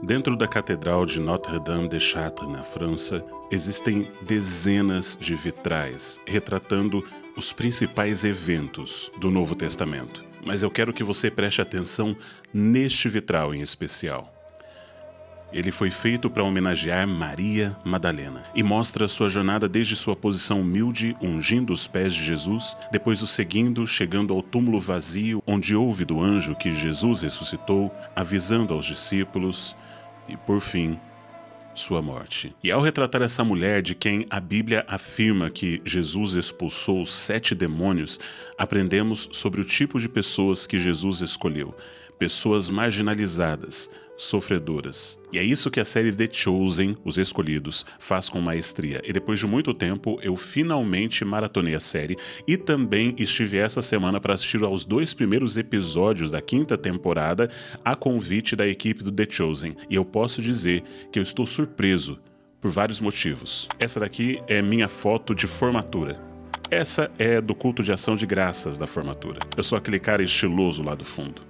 Dentro da Catedral de Notre-Dame de Chartres, na França, existem dezenas de vitrais retratando os principais eventos do Novo Testamento. Mas eu quero que você preste atenção neste vitral em especial. Ele foi feito para homenagear Maria Madalena e mostra sua jornada desde sua posição humilde, ungindo os pés de Jesus, depois o seguindo, chegando ao túmulo vazio, onde ouve do anjo que Jesus ressuscitou, avisando aos discípulos, e por fim, sua morte. E ao retratar essa mulher de quem a Bíblia afirma que Jesus expulsou 7 demônios, aprendemos sobre o tipo de pessoas que Jesus escolheu. Pessoas marginalizadas, sofredoras. E é isso que a série The Chosen, Os Escolhidos, faz com maestria. E depois de muito tempo, eu finalmente maratonei a série e também estive essa semana para assistir aos 2 primeiros episódios da 5ª temporada a convite da equipe do The Chosen. E eu posso dizer que eu estou surpreso por vários motivos. Essa daqui é minha foto de formatura. Essa é do culto de ação de graças da formatura. Eu sou aquele cara estiloso lá do fundo.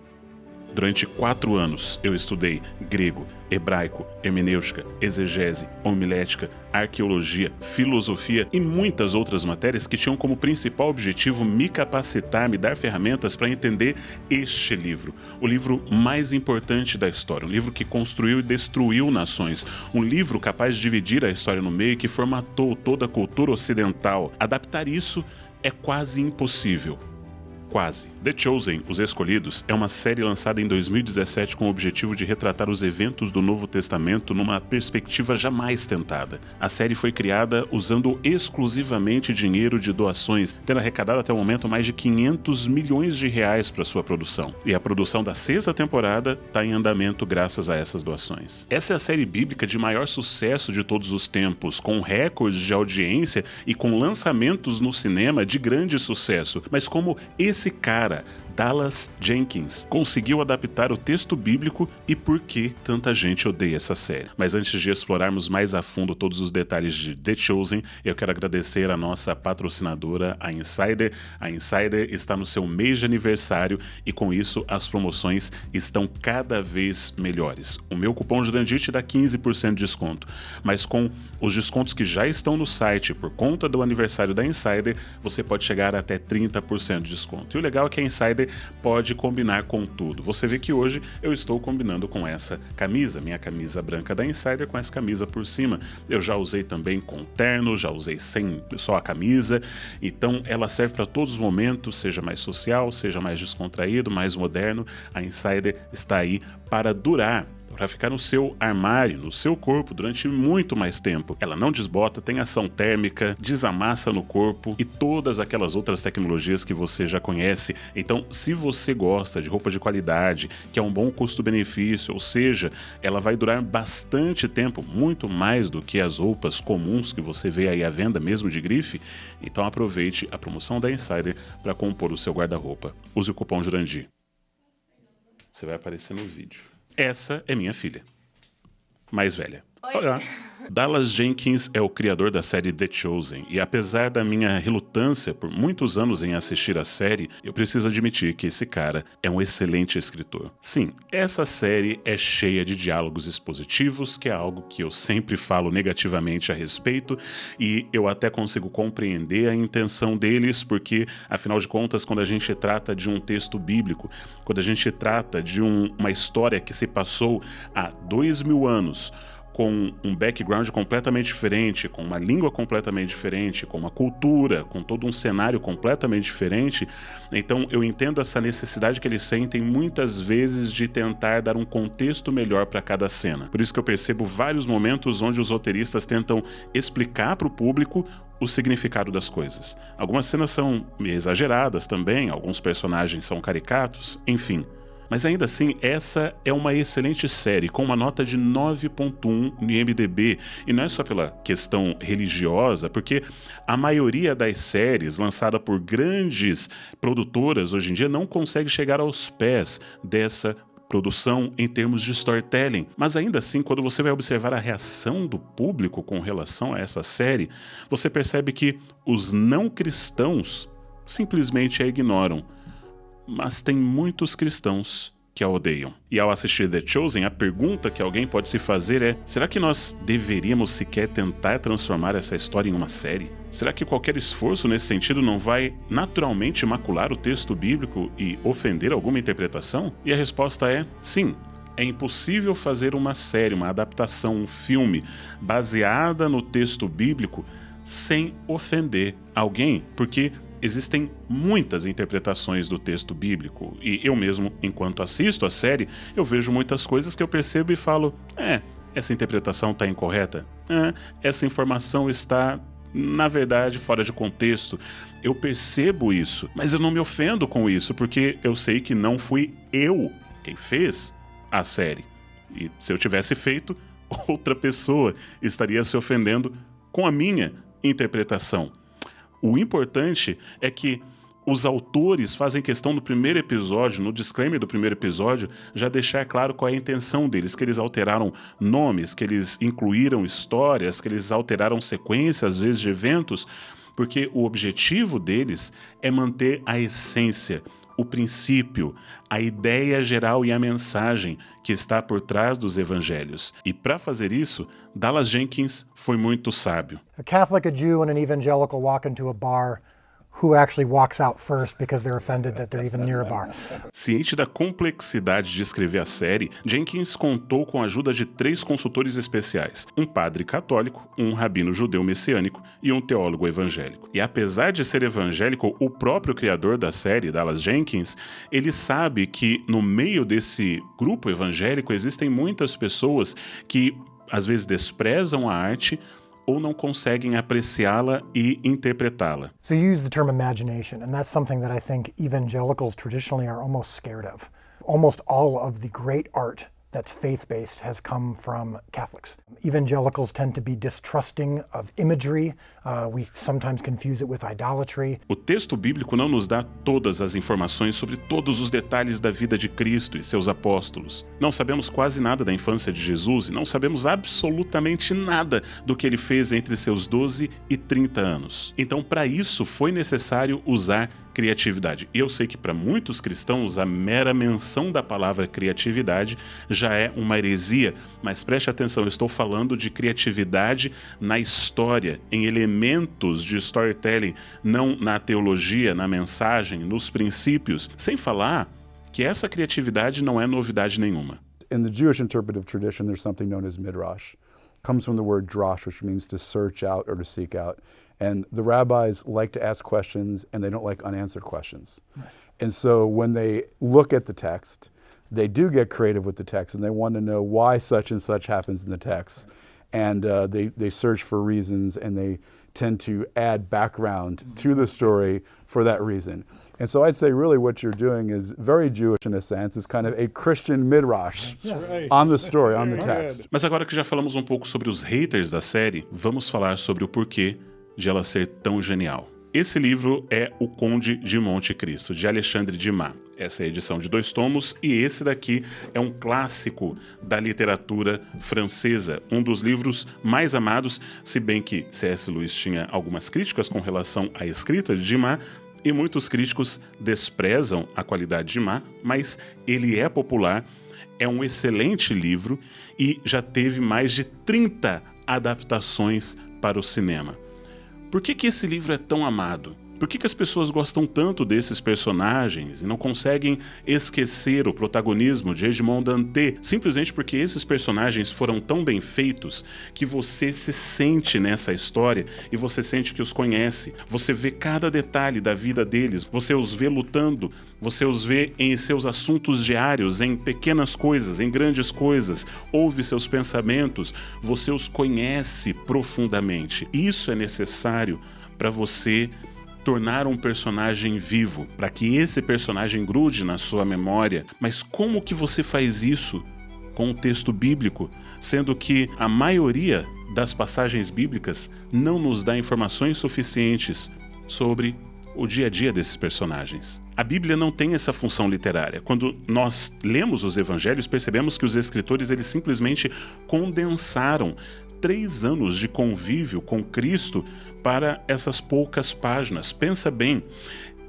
Durante 4 anos, eu estudei grego, hebraico, hermenêutica, exegese, homilética, arqueologia, filosofia e muitas outras matérias que tinham como principal objetivo me capacitar, me dar ferramentas para entender este livro. O livro mais importante da história, um livro que construiu e destruiu nações, um livro capaz de dividir a história no meio e que formatou toda a cultura ocidental. Adaptar isso é quase impossível. Quase. The Chosen, Os Escolhidos, é uma série lançada em 2017 com o objetivo de retratar os eventos do Novo Testamento numa perspectiva jamais tentada. A série foi criada usando exclusivamente dinheiro de doações, tendo arrecadado até o momento mais de 500 milhões de reais para sua produção. E a produção da 6ª temporada está em andamento graças a essas doações. Essa é a série bíblica de maior sucesso de todos os tempos, com recordes de audiência e com lançamentos no cinema de grande sucesso. Mas como esse cara, Dallas Jenkins, conseguiu adaptar o texto bíblico e por que tanta gente odeia essa série. Mas antes de explorarmos mais a fundo todos os detalhes de The Chosen, eu quero agradecer a nossa patrocinadora, a Insider. A Insider está no seu mês de aniversário e com isso as promoções estão cada vez melhores. O meu cupom Jurandir te dá 15% de desconto, mas com os descontos que já estão no site por conta do aniversário da Insider, você pode chegar até 30% de desconto. E o legal é que a Insider pode combinar com tudo. Você vê que hoje eu estou combinando com essa camisa, minha camisa branca da Insider com essa camisa por cima. Eu já usei também com terno, já usei sem só a camisa, então ela serve para todos os momentos, seja mais social, seja mais descontraído, mais moderno. A Insider está aí para durar, para ficar no seu armário, no seu corpo durante muito mais tempo. Ela não desbota, tem ação térmica, desamassa no corpo e todas aquelas outras tecnologias que você já conhece. Então, se você gosta de roupa de qualidade, que é um bom custo-benefício, ou seja, ela vai durar bastante tempo, muito mais do que as roupas comuns que você vê aí à venda, mesmo de grife, então aproveite a promoção da Insider para compor o seu guarda-roupa. Use o cupom Jurandir. Você vai aparecer no vídeo. Essa é minha filha, mais velha. Oi. Olá. Dallas Jenkins é o criador da série The Chosen, e apesar da minha relutância por muitos anos em assistir a série, eu preciso admitir que esse cara é um excelente escritor. Sim, essa série é cheia de diálogos expositivos, que é algo que eu sempre falo negativamente a respeito, e eu até consigo compreender a intenção deles, porque, afinal de contas, quando a gente trata de um texto bíblico, quando a gente trata de uma história que se passou há 2000 anos, com um background completamente diferente, com uma língua completamente diferente, com uma cultura, com todo um cenário completamente diferente, então eu entendo essa necessidade que eles sentem muitas vezes de tentar dar um contexto melhor para cada cena. Por isso que eu percebo vários momentos onde os roteiristas tentam explicar para o público o significado das coisas. Algumas cenas são exageradas também, alguns personagens são caricatos, enfim. Mas ainda assim, essa é uma excelente série, com uma nota de 9.1 no IMDb. E não é só pela questão religiosa, porque a maioria das séries lançada por grandes produtoras hoje em dia não consegue chegar aos pés dessa produção em termos de storytelling. Mas ainda assim, quando você vai observar a reação do público com relação a essa série, você percebe que os não cristãos simplesmente a ignoram. Mas tem muitos cristãos que a odeiam. E ao assistir The Chosen, a pergunta que alguém pode se fazer é: será que nós deveríamos sequer tentar transformar essa história em uma série? Será que qualquer esforço nesse sentido não vai naturalmente macular o texto bíblico e ofender alguma interpretação? E a resposta é sim. É impossível fazer uma série, uma adaptação, um filme baseada no texto bíblico sem ofender alguém, porque existem muitas interpretações do texto bíblico e eu mesmo, enquanto assisto a série, eu vejo muitas coisas que eu percebo e falo: essa interpretação está incorreta, essa informação está, na verdade, fora de contexto. Eu percebo isso, mas eu não me ofendo com isso, porque eu sei que não fui eu quem fez a série. E se eu tivesse feito, outra pessoa estaria se ofendendo com a minha interpretação. O importante é que os autores fazem questão no primeiro episódio, no disclaimer do primeiro episódio, já deixar claro qual é a intenção deles, que eles alteraram nomes, que eles incluíram histórias, que eles alteraram sequências, às vezes, de eventos, porque o objetivo deles é manter a essência, o princípio, a ideia geral e a mensagem que está por trás dos evangelhos. E para fazer isso, Dallas Jenkins foi muito sábio. A Catholic, a Jew, and an evangelical walk into a bar. Who actually walks out first because they're offended that they're even near a bar? Ciente da complexidade de escrever a série, Jenkins contou com a ajuda de 3 consultores especiais: um padre católico, um rabino judeu messiânico e um teólogo evangélico. E apesar de ser evangélico, o próprio criador da série, Dallas Jenkins, ele sabe que no meio desse grupo evangélico existem muitas pessoas que às vezes desprezam a arte ou não conseguem apreciá-la e interpretá-la. So you use the term imagination, and that's something that I think evangelicals traditionally are almost scared of. Almost all of the great art that's faith-based has come from Catholics. Evangelicals tend to be distrusting of imagery. We sometimes confuse it with idolatry. O texto bíblico não nos dá todas as informações sobre todos os detalhes da vida de Cristo e seus apóstolos. Não sabemos quase nada da infância de Jesus e não sabemos absolutamente nada do que ele fez entre seus 12 e 30 anos. Então, para isso, foi necessário usar criatividade. E eu sei que para muitos cristãos a mera menção da palavra criatividade já é uma heresia, mas preste atenção, eu estou falando de criatividade na história, em elementos de storytelling, não na teologia, na mensagem, nos princípios, sem falar que essa criatividade não é novidade nenhuma. In the Jewish interpretive tradition, there's something known as midrash. It comes from the word drash, which means to search out or to seek out. And the rabbis like to ask questions, and they don't like unanswered questions. Right. And so when they look at the text, they do get creative with the text, and they want to know why such and such happens in the text. And they search for reasons, and they tend to add background to the story for that reason. And so I'd say really what you're doing is very Jewish in a sense. It's kind of a Christian midrash on the story, on the text. Mas agora que já falamos um pouco sobre os haters da série, vamos falar sobre o porquê de ela ser tão genial. Esse livro é O Conde de Monte Cristo, de Alexandre Dumas. Essa é a edição de 2 tomos e esse daqui é um clássico da literatura francesa, um dos livros mais amados, se bem que C.S. Lewis tinha algumas críticas com relação à escrita de Dumas, e muitos críticos desprezam a qualidade de Dumas, mas ele é popular, é um excelente livro e já teve mais de 30 adaptações para o cinema. Por que esse livro é tão amado? Por que as pessoas gostam tanto desses personagens e não conseguem esquecer o protagonismo de Edmond Dantès? Simplesmente porque esses personagens foram tão bem feitos que você se sente nessa história e você sente que os conhece. Você vê cada detalhe da vida deles, você os vê lutando, você os vê em seus assuntos diários, em pequenas coisas, em grandes coisas, ouve seus pensamentos, você os conhece profundamente. Isso é necessário para você tornar um personagem vivo, para que esse personagem grude na sua memória. Mas como que você faz isso com o texto bíblico, sendo que a maioria das passagens bíblicas não nos dá informações suficientes sobre o dia a dia desses personagens? A Bíblia não tem essa função literária. Quando nós lemos os evangelhos, percebemos que os escritores eles simplesmente condensaram 3 anos de convívio com Cristo para essas poucas páginas. Pensa bem,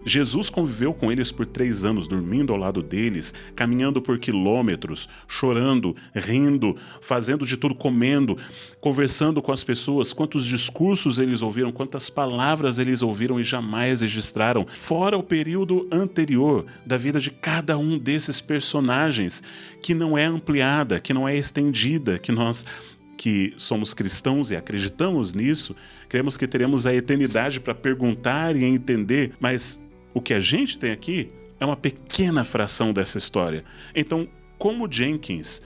Jesus conviveu com eles por 3 anos, dormindo ao lado deles, caminhando por quilômetros, chorando, rindo, fazendo de tudo, comendo, conversando com as pessoas. Quantos discursos eles ouviram, quantas palavras eles ouviram e jamais registraram. Fora o período anterior da vida de cada um desses personagens, que não é ampliada, que não é estendida, que nós que somos cristãos e acreditamos nisso, cremos que teremos a eternidade para perguntar e entender, mas o que a gente tem aqui é uma pequena fração dessa história. Então, como Jenkins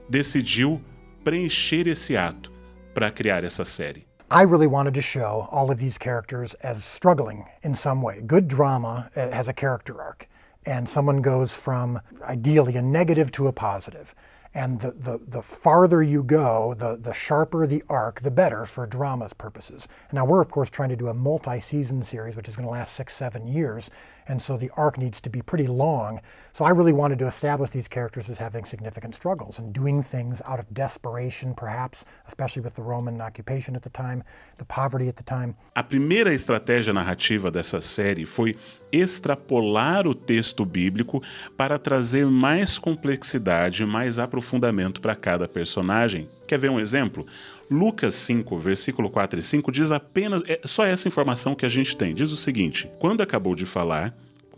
decidiu preencher esse ato para criar essa série? I really wanted to show all of these characters as struggling in some way. Good drama has a character arc, and someone goes from ideally a negative to a positive. And the farther you go, the sharper the arc, the better for drama's purposes. And now we're, of course, trying to do a multi-season series, which is going to last 6-7 years. And so the arc needs to be pretty long. So I really wanted to establish these characters as having significant struggles and doing things out of desperation, perhaps, especially with the Roman occupation at the time, the poverty at the time. A primeira estratégia narrativa dessa série foi extrapolar o texto bíblico para trazer mais complexidade, mais aprofundamento para cada personagem. Quer ver um exemplo? Lucas 5, versículo 4 e 5 diz apenas, só essa informação que a gente tem. Diz o seguinte: quando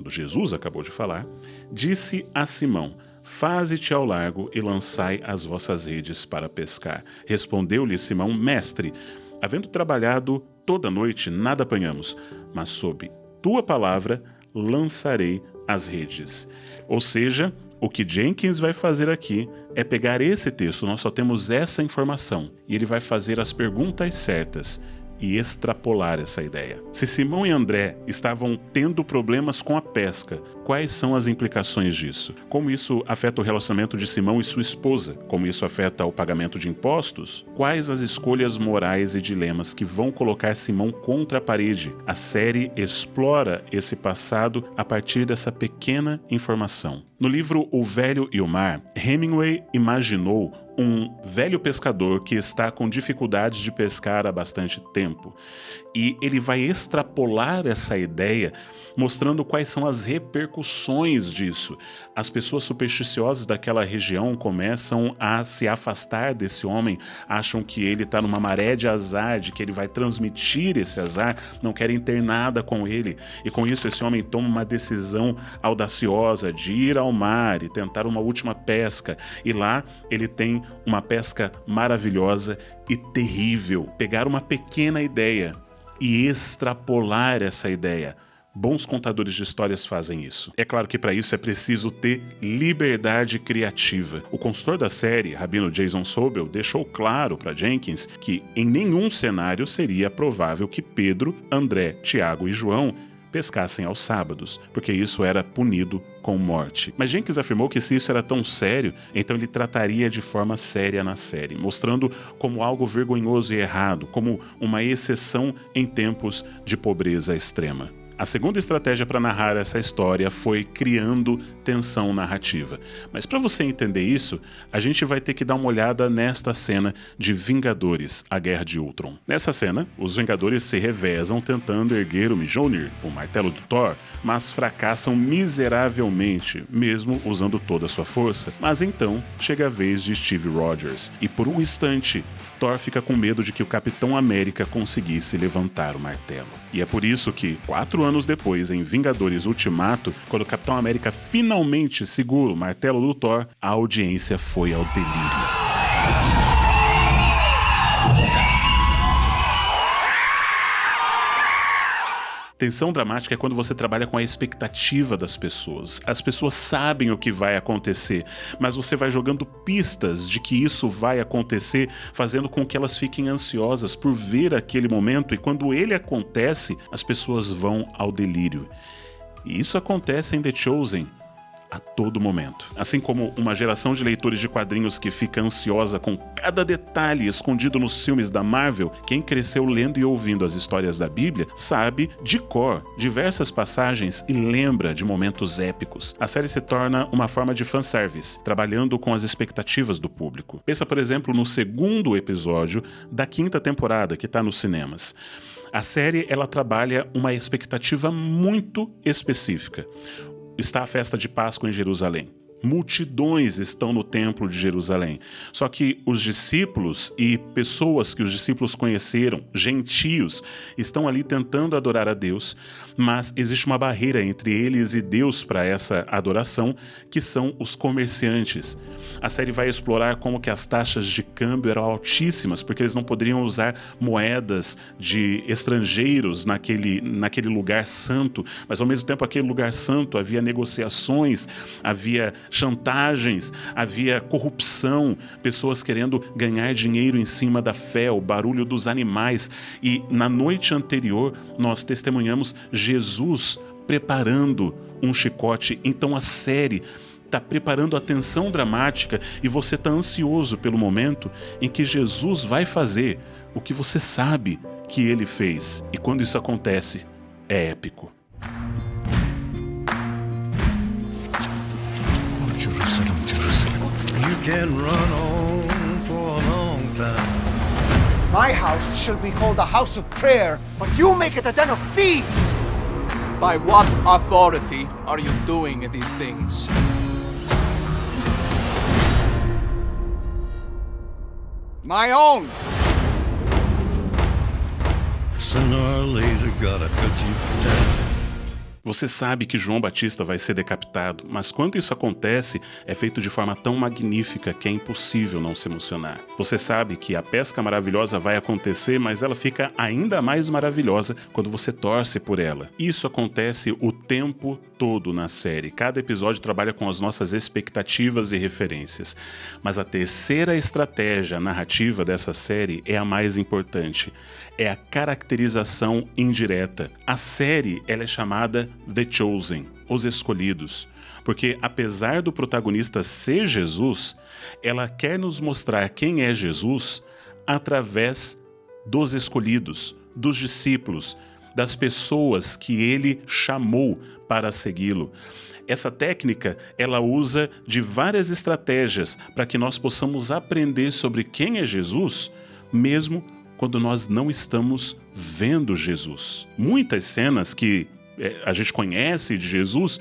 Jesus acabou de falar, disse a Simão: faze-te ao largo e lançai as vossas redes para pescar. Respondeu-lhe Simão: mestre, havendo trabalhado toda a noite, nada apanhamos, mas sob tua palavra lançarei as redes. Ou seja, o que Jenkins vai fazer aqui é pegar esse texto, nós só temos essa informação, e ele vai fazer as perguntas certas e extrapolar essa ideia. Se Simão e André estavam tendo problemas com a pesca, quais são as implicações disso? Como isso afeta o relacionamento de Simão e sua esposa? Como isso afeta o pagamento de impostos? Quais as escolhas morais e dilemas que vão colocar Simão contra a parede? A série explora esse passado a partir dessa pequena informação. No livro O Velho e o Mar, Hemingway imaginou um velho pescador que está com dificuldade de pescar há bastante tempo. E ele vai extrapolar essa ideia, mostrando quais são as repercussões disso. As pessoas supersticiosas daquela região começam a se afastar desse homem, acham que ele está numa maré de azar, de que ele vai transmitir esse azar, não querem ter nada com ele. E com isso esse homem toma uma decisão audaciosa de ir ao mar e tentar uma última pesca. E lá ele tem uma pesca maravilhosa e terrível. Pegar uma pequena ideia e extrapolar essa ideia. Bons contadores de histórias fazem isso. É claro que para isso é preciso ter liberdade criativa. O consultor da série, Rabino Jason Sobel, deixou claro para Jenkins que em nenhum cenário seria provável que Pedro, André, Tiago e João pescassem aos sábados, porque isso era punido com morte. Mas Jenkins afirmou que se isso era tão sério, então ele trataria de forma séria na série, mostrando como algo vergonhoso e errado, como uma exceção em tempos de pobreza extrema. A segunda estratégia para narrar essa história foi criando tensão narrativa. Mas para você entender isso, a gente vai ter que dar uma olhada nesta cena de Vingadores, a Guerra de Ultron. Nessa cena, os Vingadores se revezam tentando erguer o Mjolnir, o martelo do Thor, mas fracassam miseravelmente, mesmo usando toda a sua força. Mas então, chega a vez de Steve Rogers, e por um instante, Thor fica com medo de que o Capitão América conseguisse levantar o martelo. E é por isso que, 4 anos depois, em Vingadores Ultimato, quando o Capitão América finalmente segura o martelo do Thor, a audiência foi ao delírio. Tensão dramática é quando você trabalha com a expectativa das pessoas. As pessoas sabem o que vai acontecer, mas você vai jogando pistas de que isso vai acontecer, fazendo com que elas fiquem ansiosas por ver aquele momento, e quando ele acontece, as pessoas vão ao delírio. E isso acontece em The Chosen a todo momento. Assim como uma geração de leitores de quadrinhos que fica ansiosa com cada detalhe escondido nos filmes da Marvel, quem cresceu lendo e ouvindo as histórias da Bíblia sabe de cor diversas passagens e lembra de momentos épicos. A série se torna uma forma de fanservice, trabalhando com as expectativas do público. Pensa, por exemplo, no segundo episódio da 5ª temporada que está nos cinemas. A série ela trabalha uma expectativa muito específica. Está a festa de Páscoa em Jerusalém. Multidões estão no templo de Jerusalém. Só que os discípulos e pessoas que os discípulos conheceram, gentios, estão ali tentando adorar a Deus, mas existe uma barreira entre eles e Deus para essa adoração, que são os comerciantes. A série vai explorar como que as taxas de câmbio eram altíssimas, porque eles não poderiam usar moedas de estrangeiros naquele lugar santo, mas ao mesmo tempo aquele lugar santo havia negociações, havia chantagens, havia corrupção, pessoas querendo ganhar dinheiro em cima da fé, o barulho dos animais. E na noite anterior nós testemunhamos Jesus preparando um chicote. Então a série está preparando a tensão dramática e você está ansioso pelo momento em que Jesus vai fazer o que você sabe que ele fez. E quando isso acontece, é épico. Jerusalem, Jerusalem. You can run on for a long time. My house shall be called a house of prayer, but you make it a den of thieves! By what authority are you doing these things? My own! Sooner or later, gotta cut you down. Você sabe que João Batista vai ser decapitado, mas quando isso acontece, é feito de forma tão magnífica que é impossível não se emocionar. Você sabe que a pesca maravilhosa vai acontecer, mas ela fica ainda mais maravilhosa quando você torce por ela. Isso acontece o tempo todo na série. Cada episódio trabalha com as nossas expectativas e referências. Mas a terceira estratégia narrativa dessa série é a mais importante. É a caracterização indireta. A série ela é chamada The Chosen, Os Escolhidos, porque apesar do protagonista ser Jesus, ela quer nos mostrar quem é Jesus através dos escolhidos, dos discípulos, das pessoas que ele chamou para segui-lo. Essa técnica, ela usa de várias estratégias para que nós possamos aprender sobre quem é Jesus, mesmo quando nós não estamos vendo Jesus. Muitas cenas que a gente conhece de Jesus,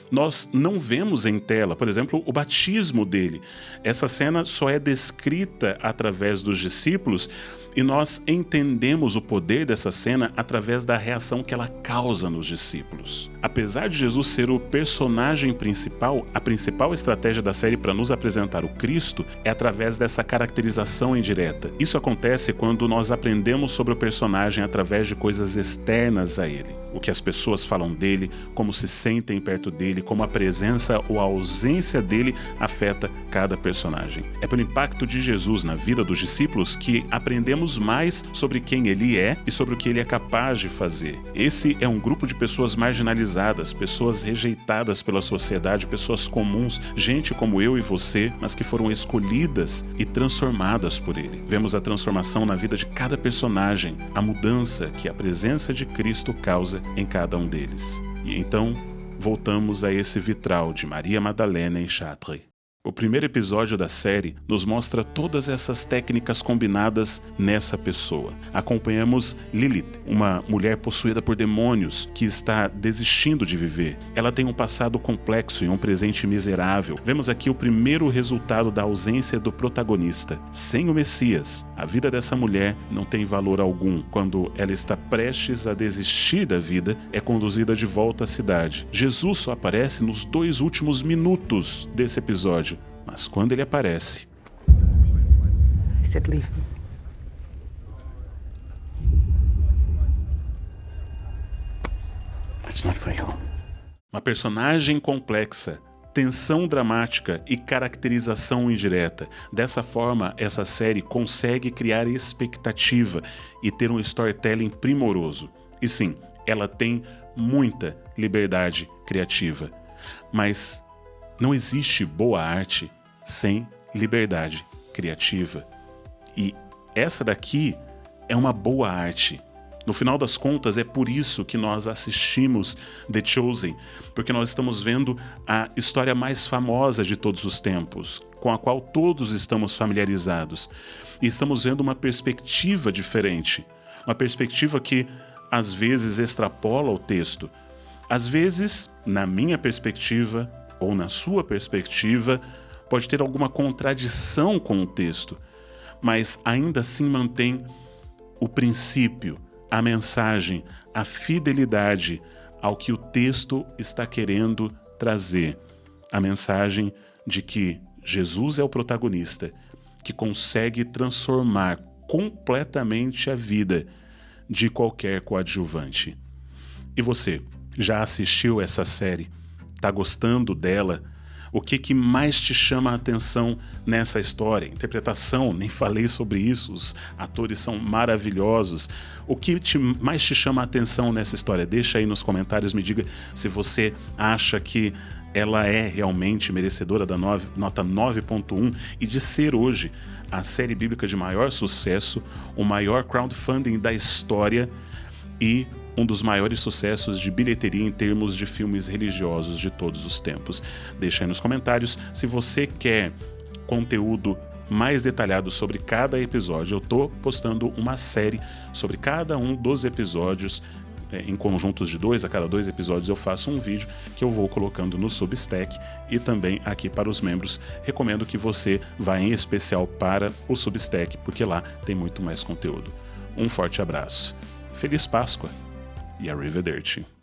nós não vemos em tela. Por exemplo, o batismo dele. Essa cena só é descrita através dos discípulos e nós entendemos o poder dessa cena através da reação que ela causa nos discípulos. Apesar de Jesus ser o personagem principal, a principal estratégia da série para nos apresentar o Cristo é através dessa caracterização indireta. Isso acontece quando nós aprendemos sobre o personagem através de coisas externas a ele. O que as pessoas falam dele, como se sentem perto dele, como a presença ou a ausência dele afeta cada personagem. É pelo impacto de Jesus na vida dos discípulos que aprendemos mais sobre quem ele é e sobre o que ele é capaz de fazer. Esse é um grupo de pessoas marginalizadas, pessoas rejeitadas pela sociedade, pessoas comuns, gente como eu e você, mas que foram escolhidas e transformadas por ele. Vemos a transformação na vida de cada personagem, a mudança que a presença de Cristo causa em cada um deles. E então, voltamos a esse vitral de Maria Madalena em Chartres. O primeiro episódio da série nos mostra todas essas técnicas combinadas nessa pessoa. Acompanhamos Lilith, uma mulher possuída por demônios que está desistindo de viver. Ela tem um passado complexo e um presente miserável. Vemos aqui o primeiro resultado da ausência do protagonista. Sem o Messias, a vida dessa mulher não tem valor algum. Quando ela está prestes a desistir da vida, é conduzida de volta à cidade. Jesus só aparece nos 2 últimos minutos desse episódio. Mas quando ele aparece... I said leave. That's not for you. Uma personagem complexa, tensão dramática e caracterização indireta. Dessa forma, essa série consegue criar expectativa e ter um storytelling primoroso. E sim, ela tem muita liberdade criativa. Mas não existe boa arte sem liberdade criativa. E essa daqui é uma boa arte. No final das contas, é por isso que nós assistimos The Chosen, porque nós estamos vendo a história mais famosa de todos os tempos, com a qual todos estamos familiarizados. E estamos vendo uma perspectiva diferente, uma perspectiva que às vezes extrapola o texto. Às vezes, na minha perspectiva ou na sua perspectiva, pode ter alguma contradição com o texto, mas ainda assim mantém o princípio, a mensagem, a fidelidade ao que o texto está querendo trazer. A mensagem de que Jesus é o protagonista, que consegue transformar completamente a vida de qualquer coadjuvante. E você, já assistiu essa série? Tá gostando dela? O que mais te chama a atenção nessa história? Interpretação, nem falei sobre isso, os atores são maravilhosos. O que mais te chama a atenção nessa história? Deixa aí nos comentários, me diga se você acha que ela é realmente merecedora da nota 9.1 e de ser hoje a série bíblica de maior sucesso, o maior crowdfunding da história e um dos maiores sucessos de bilheteria em termos de filmes religiosos de todos os tempos. Deixa aí nos comentários se você quer conteúdo mais detalhado sobre cada episódio. Eu tô postando uma série sobre cada um dos episódios em conjuntos de 2, a cada 2 episódios eu faço um vídeo que eu vou colocando no Substack e também aqui para os membros. Recomendo que você vá em especial para o Substack, porque lá tem muito mais conteúdo. Um forte abraço, Feliz Páscoa e arrivederci.